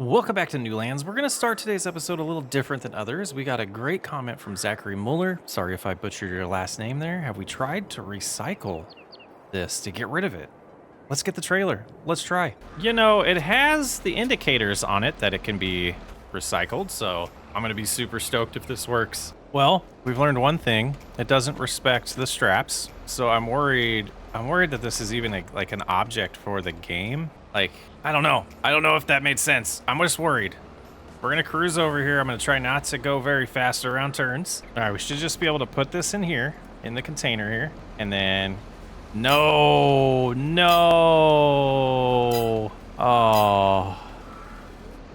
Welcome back to Newlands. We're going to start today's episode a little different than others. We got a great comment from Zachary Muller. Sorry if I butchered your last name there. Have we tried to recycle this to get rid of it? Let's get the trailer. Let's try. You know, it has the indicators on it that it can be recycled, so I'm going to be super stoked if this works. Well, we've learned one thing. It doesn't respect the straps, so I'm worried that this is even like an object for the game. Like, I don't know. I don't know if that made sense. I'm just worried. We're going to cruise over here. I'm going to try not to go very fast around turns. All right, we should just be able to put this in here, in the container here. And then, no. Oh,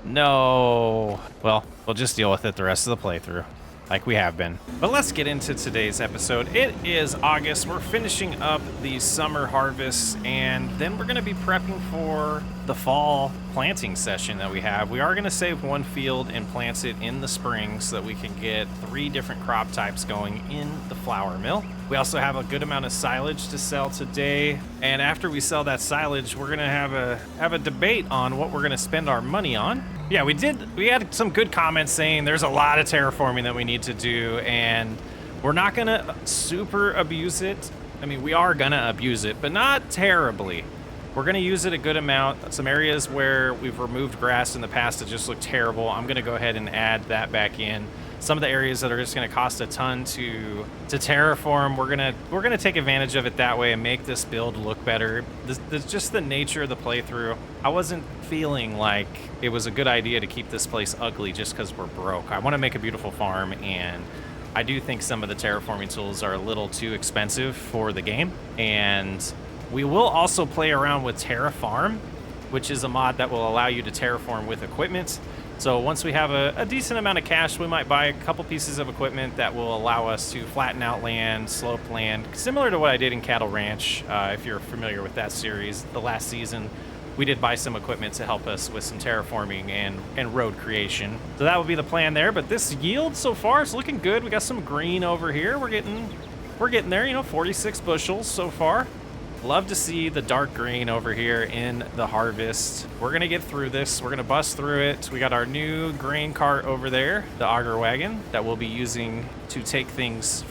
no. Well, we'll just deal with it the rest of the playthrough, like we have been. But let's get into today's episode. It is August. We're finishing up the summer harvest, and then we're going to be prepping for the fall planting session that we have. We are going to save one field and plant it in the spring so that we can get 3 different crop types going in the flour mill. We also have a good amount of silage to sell today, and after we sell that silage, we're going to have a debate on what we're going to spend our money on. Yeah, we had some good comments saying there's a lot of terraforming that we need to do, and we're not going to super abuse it. I mean, we are going to abuse it, but not terribly. We're going to use it a good amount. Some areas where we've removed grass in the past that just look terrible, I'm going to go ahead and add that back in. Some of the areas that are just going to cost a ton to terraform, we're gonna take advantage of it that way and make this build look better. This just the nature of the playthrough. I wasn't feeling like it was a good idea to keep this place ugly just because we're broke. I want to make a beautiful farm, and I do think some of the terraforming tools are a little too expensive for the game. And we will also play around with Terrafarm, which is a mod that will allow you to terraform with equipment. So once we have a decent amount of cash, we might buy a couple pieces of equipment that will allow us to flatten out land, slope land, similar to what I did in Cattle Ranch. If you're familiar with that series, the last season, we did buy some equipment to help us with some terraforming and road creation. So that would be the plan there, but this yield so far is looking good. We got some green over here. We're getting there, 46 bushels so far. Love to see the dark green over here in the harvest. We're gonna get through this. We're gonna bust through it. We got our new grain cart over there, the auger wagon, that we'll be using to take things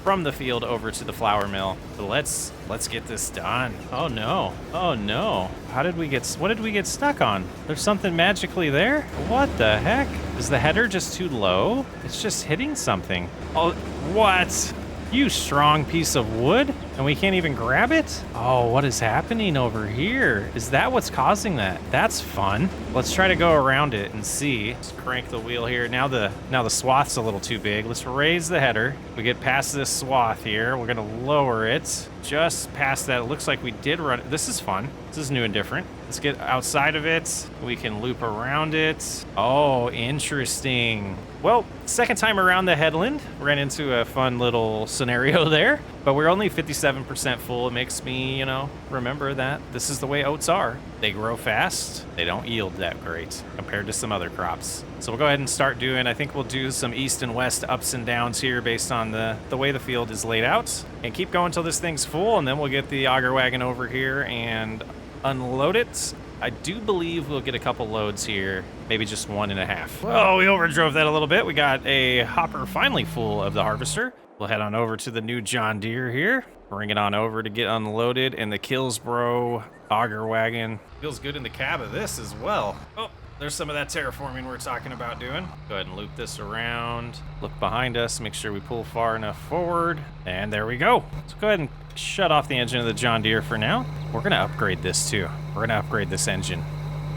from the field over to the flour mill. So let's get this done. Oh no. What did we get stuck on? There's something magically there? What the heck? Is the header just too low? It's just hitting something. Oh, what? You strong piece of wood, and we can't even grab it? Oh, what is happening over here? Is that what's causing that? That's fun. Let's try to go around it and see. Let's crank the wheel here. Now the swath's a little too big. Let's raise the header. We get past this swath here. We're gonna lower it just past that. It looks like we did run it. This is fun. This is new and different. Let's get outside of it. We can loop around it. Oh, interesting. Well, second time around the headland, ran into a fun little scenario there, but we're only 57% full. It makes me, remember that this is the way oats are. They grow fast. They don't yield that great compared to some other crops. So we'll go ahead and start doing, I think we'll do some east and west ups and downs here based on the way the field is laid out, and keep going until this thing's full, and then we'll get the auger wagon over here and unload it. I do believe we'll get a couple loads here, maybe just 1.5. Oh, we overdrove that a little bit. We got a hopper finally full of the harvester. We'll head on over to the new John Deere here, bring it on over to get unloaded, and the Killsbro auger wagon feels good in the cab of this as well. Oh, there's some of that terraforming we're talking about doing. Go ahead and loop this around, look behind us, make sure we pull far enough forward, and there we go. Let's go ahead and shut off the engine of the John Deere for now. We're gonna upgrade this too. We're gonna upgrade this engine.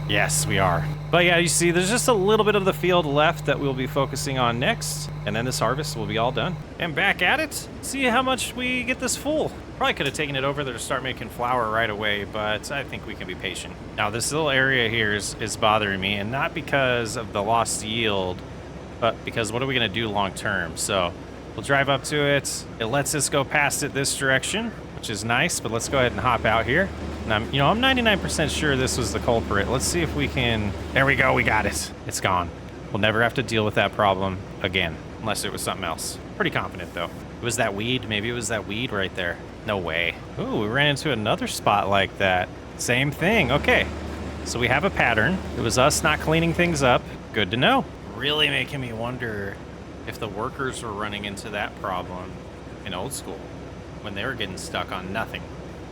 Yes, we are. But yeah, you see, there's just a little bit of the field left that we'll be focusing on next, and then this harvest will be all done. And back at it, see how much we get this full. Probably could have taken it over there to start making flour right away, but I think we can be patient. Now, this little area here is bothering me, and not because of the lost yield, but because what are we gonna do long term? So we'll drive up to it. It lets us go past it this direction, which is nice, but let's go ahead and hop out here. And I'm 99% sure this was the culprit. Let's see if we can, there we go, we got it. It's gone. We'll never have to deal with that problem again, unless it was something else. Pretty confident though. It was that weed, maybe it was that weed right there. No way. Ooh, we ran into another spot like that. Same thing, okay. So we have a pattern. It was us not cleaning things up. Good to know. Really making me wonder if the workers were running into that problem in old school when they were getting stuck on nothing.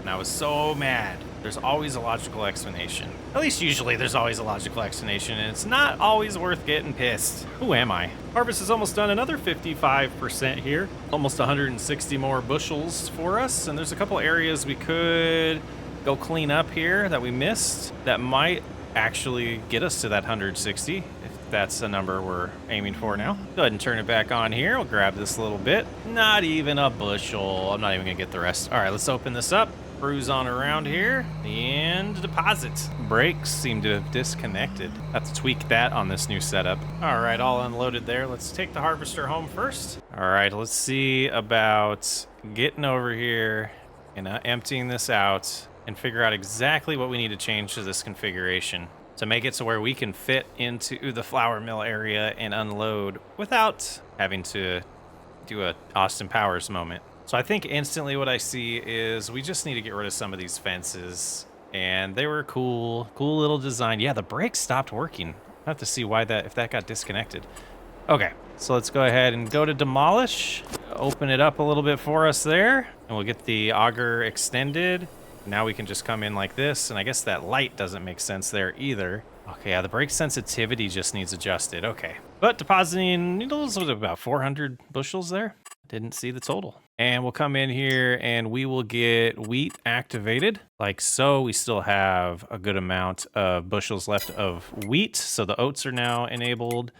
And I was so mad. There's always a logical explanation. At least usually there's always a logical explanation, and it's not always worth getting pissed. Who am I? Harvest is almost done. Another 55% here. Almost 160 more bushels for us. And there's a couple areas we could go clean up here that we missed that might actually get us to that 160, if that's the number we're aiming for now. Go ahead and turn it back on here. We'll grab this a little bit. Not even a bushel. I'm not even gonna get the rest. All right, let's open this up. Cruise on around here and deposit. Brakes seem to have disconnected. Have to tweak that on this new setup. All right, all unloaded there. Let's take the harvester home first. All right, let's see about getting over here and emptying this out and figure out exactly what we need to change to this configuration to make it so where we can fit into the flour mill area and unload without having to do a Austin Powers moment. So I think instantly what I see is we just need to get rid of some of these fences, and they were cool little design. Yeah, the brakes stopped working. I have to see why if that got disconnected. Okay, so let's go ahead and go to demolish, open it up a little bit for us there, and we'll get the auger extended. Now we can just come in like this, and I guess that light doesn't make sense there either. Okay, yeah, the brake sensitivity just needs adjusted. Okay, but depositing needles was about 400 bushels there. Didn't see the total. And we'll come in here and we will get wheat activated like so. We still have a good amount of bushels left of wheat. So the oats are now enabled.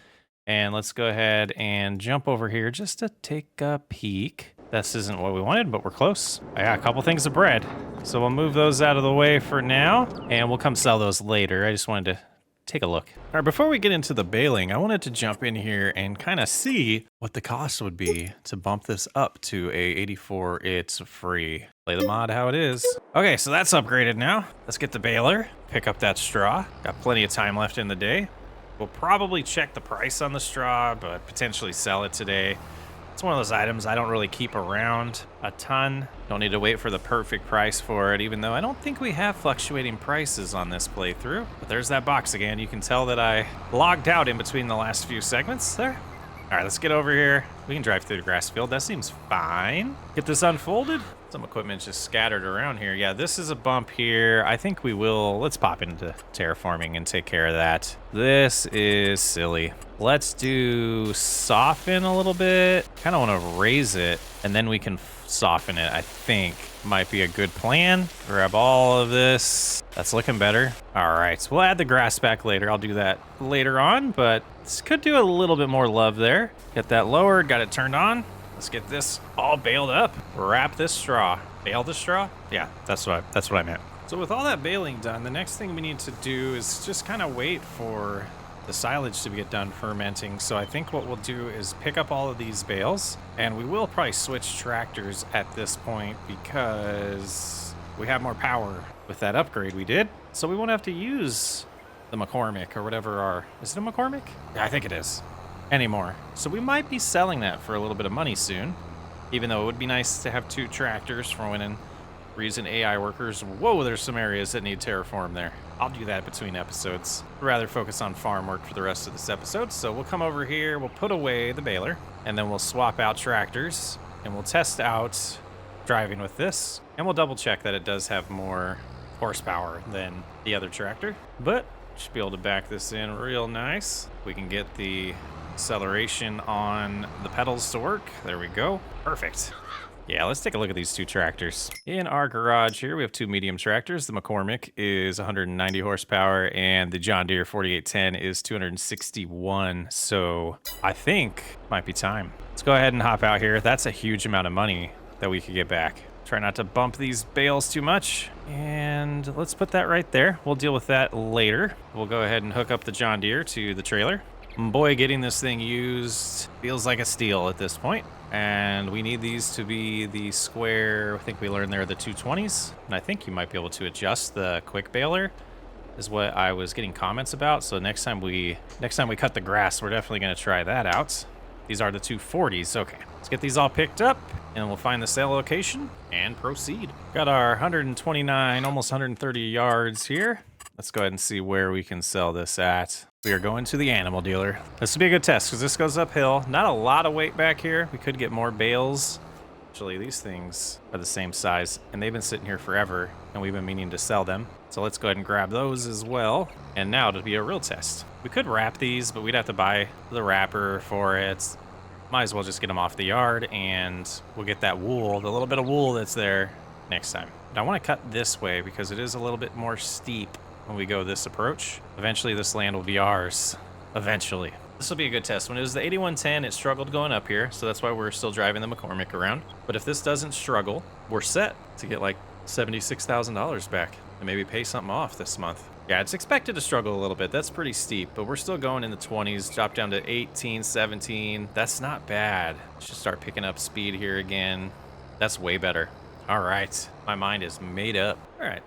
And let's go ahead and jump over here just to take a peek. This isn't what we wanted, but we're close. I got a couple things of bread. So we'll move those out of the way for now and we'll come sell those later. I just wanted to take a look. All right, before we get into the baling, I wanted to jump in here and kind of see what the cost would be to bump this up to a 84. It's free. Play the mod how it is. Okay, so that's upgraded now. Let's get the baler, pick up that straw. Got plenty of time left in the day. We'll probably check the price on the straw, but potentially sell it today. It's one of those items I don't really keep around a ton. Don't need to wait for the perfect price for it, even though I don't think we have fluctuating prices on this playthrough. But there's that box again. You can tell that I logged out in between the last few segments there. All right, let's get over here. We can drive through the grass field. That seems fine. Get this unfolded. Some equipment just scattered around here. Yeah, this is a bump here. I think we will, let's pop into terraforming and take care of that. This is silly. Let's do soften a little bit. Kind of want to raise it and then we can soften it. I think might be a good plan. Grab all of this. That's looking better. All right, so we'll add the grass back later. I'll do that later on, but this could do a little bit more love there. Get that lowered, got it turned on. Let's get this all baled up. Wrap this straw. Bale the straw? Yeah, that's what I meant. So with all that baling done, the next thing we need to do is just kind of wait for the silage to get done fermenting. So I think what we'll do is pick up all of these bales, and we will probably switch tractors at this point because we have more power with that upgrade we did. So we won't have to use the McCormick or whatever is it a McCormick? Yeah, I think it is. Anymore. So we might be selling that for a little bit of money soon, even though it would be nice to have two tractors for when we're using AI workers. Whoa, there's some areas that need terraform there. I'll do that between episodes. I'd rather focus on farm work for the rest of this episode. So we'll come over here, we'll put away the baler, and then we'll swap out tractors, and we'll test out driving with this, and we'll double check that it does have more horsepower than the other tractor, but should be able to back this in real nice. We can get the acceleration on the pedals to work. There we go. Perfect. Yeah, let's take a look at these two tractors. In our garage here, we have two medium tractors. The McCormick is 190 horsepower and the John Deere 4810 is 261. So I think might be time. Let's go ahead and hop out here. That's a huge amount of money that we could get back. Try not to bump these bales too much. And let's put that right there. We'll deal with that later. We'll go ahead and hook up the John Deere to the trailer. Boy, getting this thing used feels like a steal at this point. And we need these to be the square, I think we learned they're the 220s. And I think you might be able to adjust the quick baler is what I was getting comments about. So next time we cut the grass, we're definitely gonna try that out. These are the 240s, okay. Let's get these all picked up and we'll find the sale location and proceed. Got our 129, almost 130 yards here. Let's go ahead and see where we can sell this at. We are going to the animal dealer. This will be a good test because this goes uphill. Not a lot of weight back here. We could get more bales. Actually, these things are the same size, and they've been sitting here forever, and we've been meaning to sell them. So let's go ahead and grab those as well. And now it'll be a real test. We could wrap these, but we'd have to buy the wrapper for it. Might as well just get them off the yard, and we'll get that wool, the little bit of wool that's there next time. But I want to cut this way because it is a little bit more steep when we go this approach. Eventually, this land will be ours. Eventually. This will be a good test. When it was the 8110, it struggled going up here, so that's why we're still driving the McCormick around. But if this doesn't struggle, we're set to get like $76,000 back and maybe pay something off this month. Yeah, it's expected to struggle a little bit. That's pretty steep, but we're still going in the 20s, drop down to 18, 17. That's not bad. Should start picking up speed here again. That's way better. All right, my mind is made up. All right,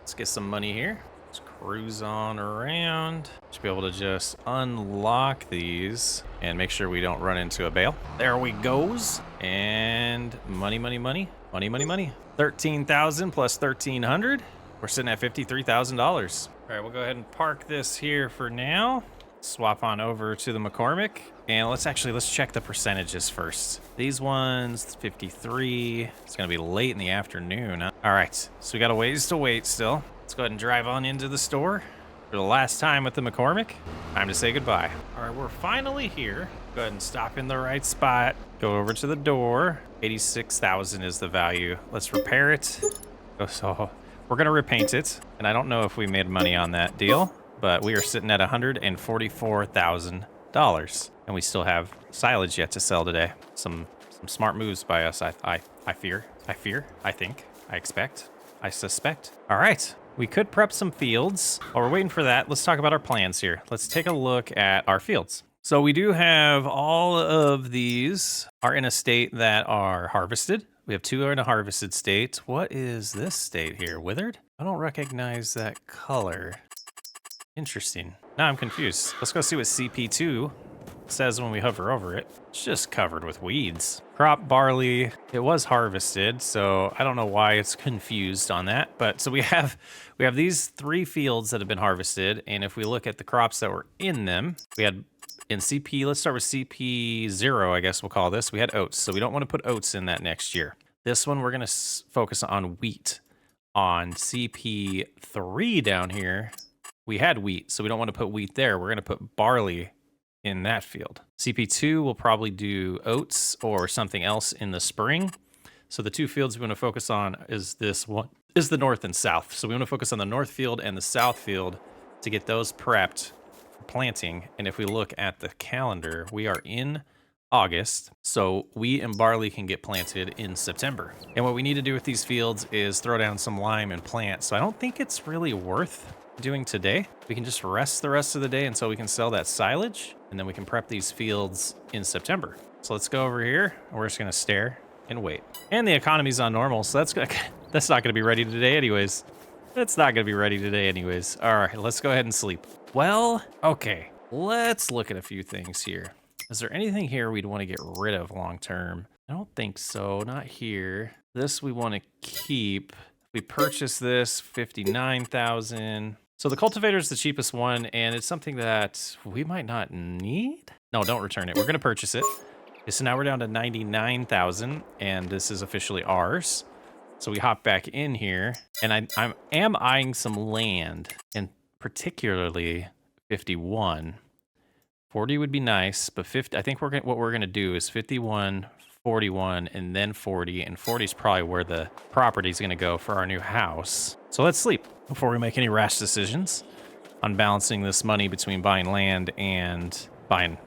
let's get some money here. Let's cruise on around. Should be able to just unlock these and make sure we don't run into a bale. There we goes. And money, money, money, money, money, money. 13,000 plus 1,300. We're sitting at $53,000. All right, we'll go ahead and park this here for now. Swap on over to the McCormick. And let's check the percentages first. These ones, 53. It's gonna be late in the afternoon, huh? All right, so we got a ways to wait still. Let's go ahead and drive on into the store for the last time with the McCormick. Time to say goodbye. All right, we're finally here. Go ahead and stop in the right spot. Go over to the door. 86,000 is the value. Let's repair it. So we're gonna repaint it, and I don't know if we made money on that deal, but we are sitting at $144,000, and we still have silage yet to sell today. Some smart moves by us. I expect, I suspect. All right. We could prep some fields. While we're waiting for that, let's talk about our plans here. Let's take a look at our fields. So we do have all of these are in a state that are harvested. We have 2 are in a harvested state. What is this state here? Withered? I don't recognize that color. Interesting. Now I'm confused. Let's go see what CP2 says when we hover over it. It's just covered with weeds. Crop barley, it was harvested, so I don't know why it's confused on that. But so we have these 3 fields that have been harvested, and if we look at the crops that were in them, we had in CP, let's start with CP0, I guess we'll call this. We had oats, so we don't want to put oats in that next year. This one, we're going to focus on wheat. On CP3 down here, we had wheat, so we don't want to put wheat there. We're going to put barley in that field. CP2 will probably do oats or something else in the spring. So the 2 fields we want to focus on is this one, is the north and south. So we want to focus on the north field and the south field to get those prepped for planting. And if we look at the calendar, we are in August, so wheat and barley can get planted in September. And what we need to do with these fields is throw down some lime and plant. So I don't think it's really worth doing today. We can just rest the rest of the day until we can sell that silage, and then we can prep these fields in September. So let's go over here, and we're just gonna stare and wait. And the economy's on normal, so that's not gonna be ready today anyways. That's not gonna be ready today anyways. All right, let's go ahead and sleep. Well, okay, let's look at a few things here. Is there anything here we'd want to get rid of long term? I don't think so, not here. This we want to keep. We purchased this, 59,000. So the cultivator is the cheapest one, and it's something that we might not need. No, don't return it. We're going to purchase it. Okay, so now we're down to 99,000, and this is officially ours. So we hop back in here, and I am eyeing some land, and particularly 51. 40 would be nice, but 50. I think what we're gonna do is 51, 41, and then 40, and 40 is probably where the property's gonna go for our new house. So let's sleep before we make any rash decisions on balancing this money between buying land and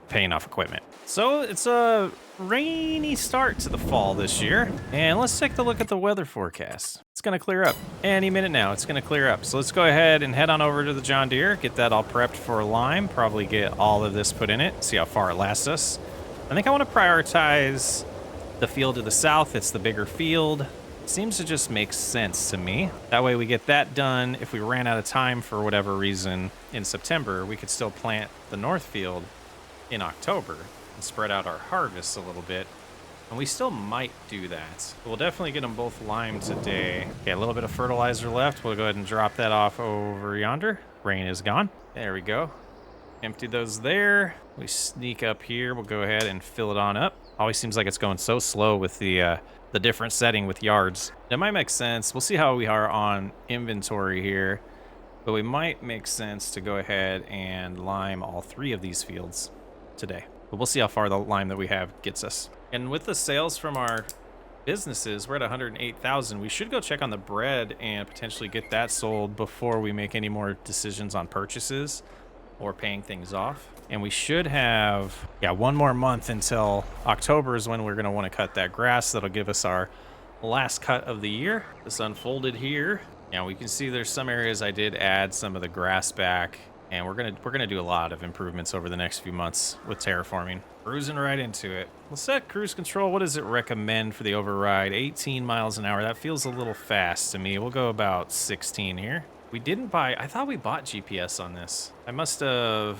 paying off equipment. So it's a rainy start to the fall this year, and let's take a look at the weather forecast. It's gonna clear up any minute now. It's gonna clear up. So let's go ahead and head on over to the John Deere, get that all prepped for lime, probably get all of this put in it, see how far it lasts us. I think I want to prioritize the field to the south. It's the bigger field. Seems to just make sense to me. That way we get that done. If we ran out of time for whatever reason in September, we could still plant the north field in October and spread out our harvests a little bit And we still might do that. We'll definitely get them both limed today. Okay, a little bit of fertilizer left. We'll go ahead and drop that off over yonder. Rain is gone. There we go. Empty those there. We sneak up here. We'll go ahead and fill it on up. Always seems like it's going so slow with the different setting with yards. That might make sense. We'll see how we are on inventory here. But we might make sense to go ahead and lime all 3 of these fields today. But we'll see how far the lime that we have gets us. And with the sales from our businesses, we're at 108,000. We should go check on the bread and potentially get that sold before we make any more decisions on purchases or paying things off. And we should have, one more month until October is when we're going to want to cut that grass. That'll give us our last cut of the year. This unfolded here. Now we can see there's some areas I did add some of the grass back, and we're gonna do a lot of improvements over the next few months with terraforming. Cruising right into it. We'll set cruise control. What does it recommend for the override? 18 miles an hour. That feels a little fast to me. We'll go about 16 here. We didn't buy, I thought we bought GPS on this. I must have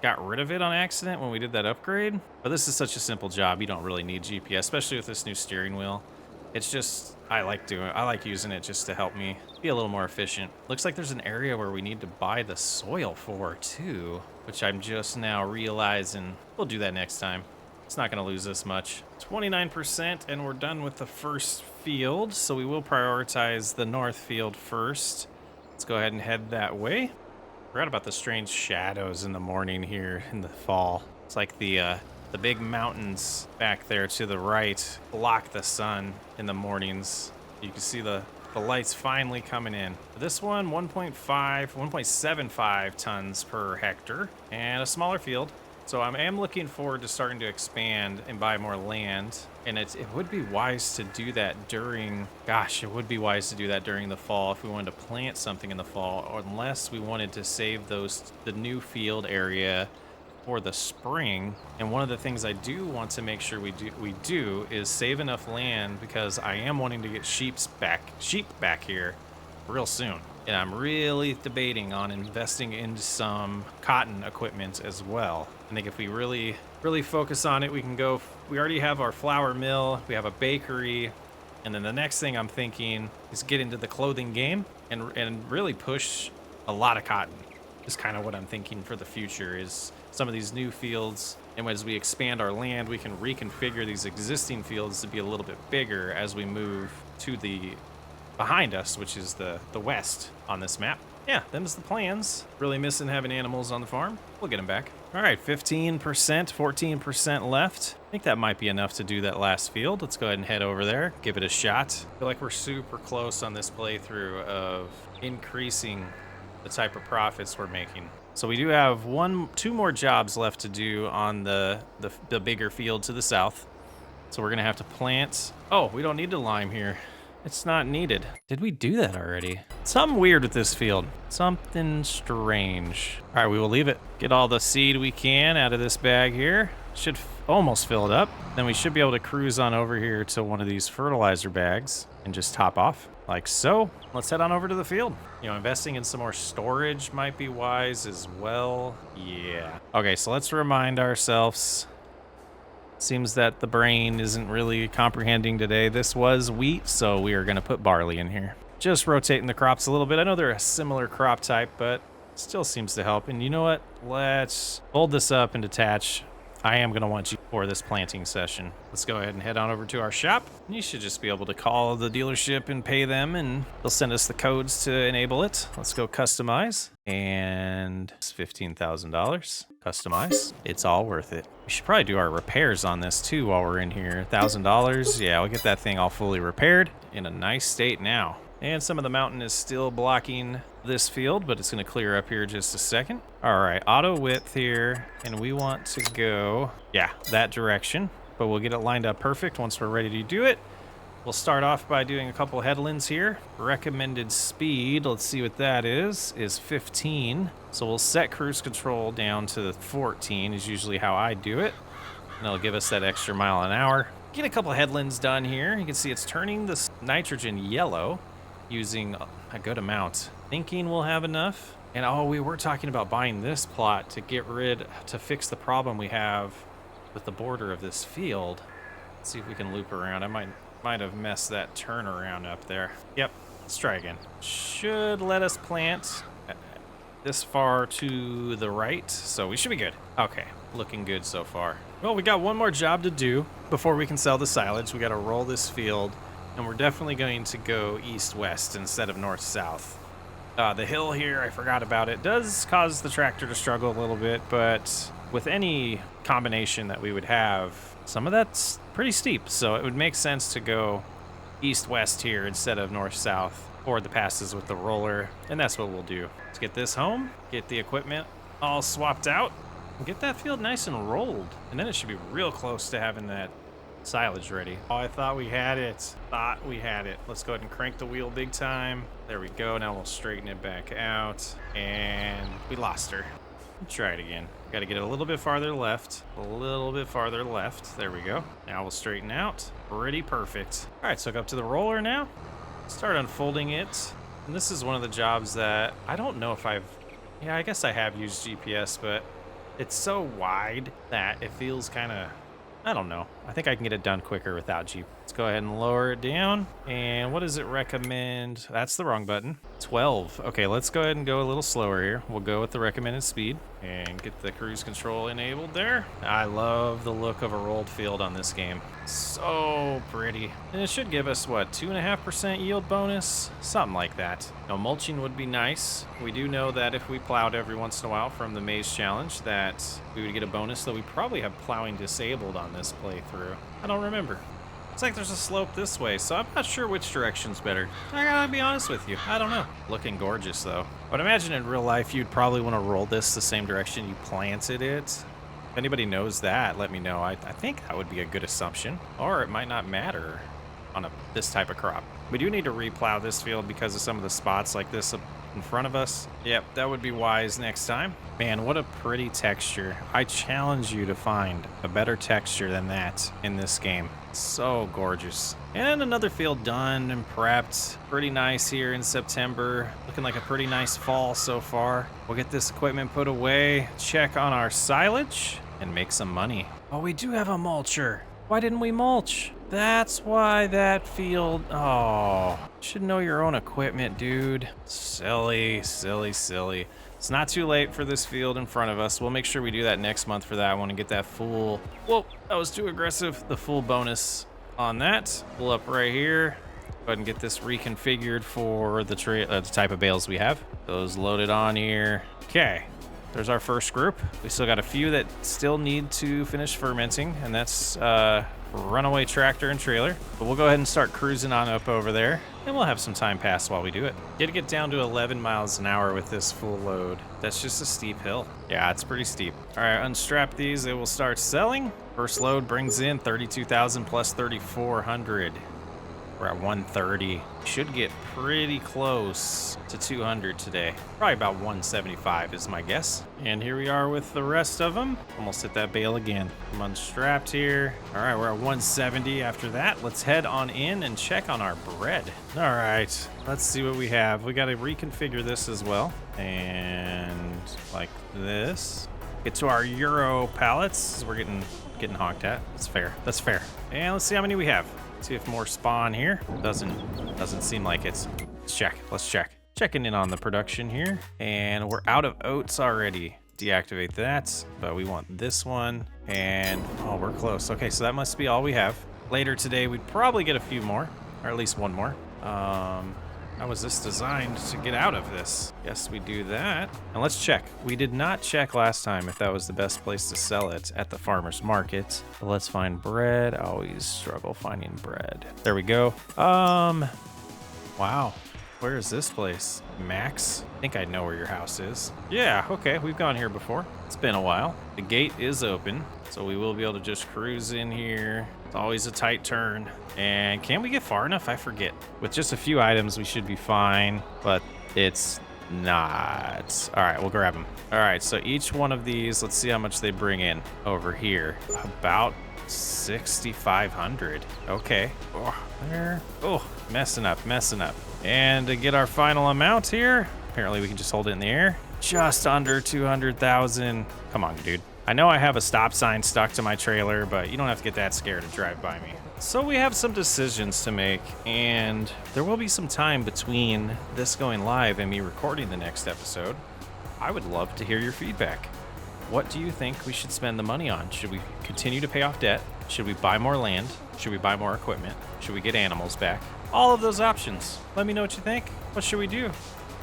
got rid of it on accident when we did that upgrade. But this is such a simple job. You don't really need GPS, especially with this new steering wheel. It's just, I like using it just to help me be a little more efficient. Looks like there's an area where we need to buy the soil for too, which I'm just now realizing. We'll do that next time. It's not gonna lose us much. 29%, and we're done with the first field, so we will prioritize the north field first. Let's go ahead and head that way. Forgot about the strange shadows in the morning here in the fall. It's like the big mountains back there to the right block the sun in the mornings. You can see the lights finally coming in. This one, 1.75 tons per hectare, and a smaller field. So I am looking forward to starting to expand and buy more land. And it would be wise to do that during, it would be wise to do that during the fall if we wanted to plant something in the fall, or unless we wanted to save the new field area for the spring. And one of the things I do want to make sure we do is save enough land, because I am wanting to get sheep back here real soon. And I'm really debating on investing into some cotton equipment as well. I think if we really focus on it, we can go. We already have our flour mill, we have a bakery, and then the next thing I'm thinking is get into the clothing game and really push a lot of cotton. Is kind of what I'm thinking for the future, is some of these new fields, and as we expand our land, we can reconfigure these existing fields to be a little bit bigger as we move to the behind us, which is the west on this map. Yeah, them's the plans. Really missing having animals on the farm. We'll get them back. All right, 15%, 14% left. I think that might be enough to do that last field. Let's go ahead and head over there, give it a shot. I feel like we're super close on this playthrough of increasing the type of profits we're making. So we do have 2 more jobs left to do on the bigger field to the south. So we're gonna have to plant. Oh, we don't need to lime here. It's not needed. Did we do that already? Something weird with this field. Something strange. All right, we will leave it. Get all the seed we can out of this bag here. Should almost fill it up. Then we should be able to cruise on over here to one of these fertilizer bags and just top off like so. Let's head on over to the field. You know, investing in some more storage might be wise as well. Yeah. Okay, so let's remind ourselves. Seems that the brain isn't really comprehending today. This was wheat, so we are going to put barley in here. Just rotating the crops a little bit. I know they're a similar crop type, but still seems to help. And you know what? Let's fold this up and detach. I am going to want you for this planting session. Let's go ahead and head on over to our shop. You should just be able to call the dealership and pay them, and they'll send us the codes to enable it. Let's go customize. And it's $15,000. Customize. It's all worth it. We should probably do our repairs on this too while we're in here. $1,000. Yeah, we'll get that thing all fully repaired in a nice state now. And some of the mountain is still blocking this field, but it's going to clear up here just a second. All right, auto width here, and we want to go, that direction, but we'll get it lined up perfect once we're ready to do it. We'll start off by doing a couple headlands here. Recommended speed, let's see what that is 15. So we'll set cruise control down to 14 is usually how I do it. And it'll give us that extra mile an hour. Get a couple headlands done here. You can see it's turning this nitrogen yellow using a good amount. Thinking we'll have enough. And we were talking about buying this plot to fix the problem we have with the border of this field. Let's see if we can loop around. I might have messed that turnaround up there. Yep, let's try again. Should let us plant this far to the right, so we should be good. Okay, looking good so far. Well, we got one more job to do before we can sell the silage. We got to roll this field, and we're definitely going to go east-west instead of north-south. The hill here, I forgot about it, does cause the tractor to struggle a little bit, but with any combination that we would have, some of that's pretty steep, so it would make sense to go east-west here instead of north-south, or the passes with the roller, and that's what we'll do. Let's get this home, get the equipment all swapped out, and get that field nice and rolled, and then it should be real close to having that silage ready. Oh, I thought we had it. Let's go ahead and crank the wheel big time. There we go. Now we'll straighten it back out, and we lost her. Let's try it again. Got to get it a little bit farther left. There we go. Now we'll straighten out. Pretty perfect. All right, so up to the roller now. Start unfolding it. And this is one of the jobs that I don't know if yeah, I guess I have used GPS, but it's so wide that it feels kind of, I don't know. I think I can get it done quicker without GPS. Let's go ahead and lower it down. And what does it recommend? That's the wrong button. 12. Okay, let's go ahead and go a little slower here. We'll go with the recommended speed and get the cruise control enabled there. I love the look of a rolled field on this game. So pretty. And it should give us, what, 2.5% yield bonus? Something like that. Now, mulching would be nice. We do know that if we plowed every once in a while from the maze challenge that we would get a bonus, though we probably have plowing disabled on this playthrough. I don't remember. Looks like there's a slope this way, so I'm not sure which direction's better. I gotta be honest with you. I don't know. Looking gorgeous, though. But imagine in real life, you'd probably want to roll this the same direction you planted it. If anybody knows that, let me know. I think that would be a good assumption. Or it might not matter on this type of crop. We do need to replow this field because of some of the spots like this in front of us. Yep, that would be wise next time. Man, what a pretty texture. I challenge you to find a better texture than that in this game. So gorgeous. And another field done and prepped. Pretty nice here in September. Looking like a pretty nice fall so far. We'll get this equipment put away, check on our silage, and make some money. Oh, we do have a mulcher. Why didn't we mulch? That's why that field... Oh, should know your own equipment, dude. Silly, silly, silly. It's not too late for this field in front of us. We'll make sure we do that next month for that. I want to get that full... Whoa, that was too aggressive. The full bonus on that. Pull up right here. Go ahead and get this reconfigured for the type of bales we have. Those loaded on here. Okay. There's our first group. We still got a few that still need to finish fermenting, and that's runaway tractor and trailer. But we'll go ahead and start cruising on up over there, and we'll have some time pass while we do it. Get to get down to 11 miles an hour with this full load. That's just a steep hill. Yeah, it's pretty steep. All right, unstrap these. They will start selling. First load brings in 32,000 plus 3,400. We're at 130. Should get pretty close to 200 today. Probably about 175 is my guess. And here we are with the rest of them. Almost hit that bale again. I'm unstrapped here. All right, we're at 170 after that. Let's head on in and check on our bread. All right, let's see what we have. We got to reconfigure this as well. And like this. Get to our Euro pallets. We're getting honked at. That's fair. That's fair. And let's see how many we have. See if more spawn here. Doesn't seem like it's. Let's check. Checking in on the production here. And we're out of oats already. Deactivate that, but we want this one. And oh, we're close. Okay, so that must be all we have. Later today, we'd probably get a few more, or at least one more. How was this designed to get out of this? Yes, we do that. And let's check. We did not check last time if that was the best place to sell it at the farmer's market. So let's find bread. I always struggle finding bread. There we go. Wow. Where is this place? Max? I think I know where your house is. Yeah, okay, we've gone here before. It's been a while. The gate is open, so we will be able to just cruise in here. It's always a tight turn. And can we get far enough? I forget. With just a few items, we should be fine, but it's not. All right, we'll grab them. All right, so each one of these, let's see how much they bring in over here. About 6,500. Okay. Oh, there. Oh, messing up. And to get our final amount here, apparently we can just hold it in the air. Just under 200,000. Come on, dude. I know I have a stop sign stuck to my trailer, but you don't have to get that scared to drive by me. So we have some decisions to make, and there will be some time between this going live and me recording the next episode. I would love to hear your feedback. What do you think we should spend the money on? Should we continue to pay off debt? Should we buy more land? Should we buy more equipment? Should we get animals back? All of those options. Let me know what you think. What should we do?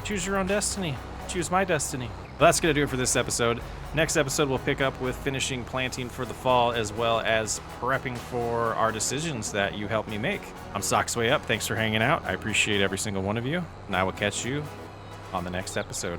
Choose your own destiny. Choose my destiny. Well, that's going to do it for this episode. Next episode, we'll pick up with finishing planting for the fall, as well as prepping for our decisions that you helped me make. I'm Socks Way Up. Thanks for hanging out. I appreciate every single one of you, and I will catch you on the next episode.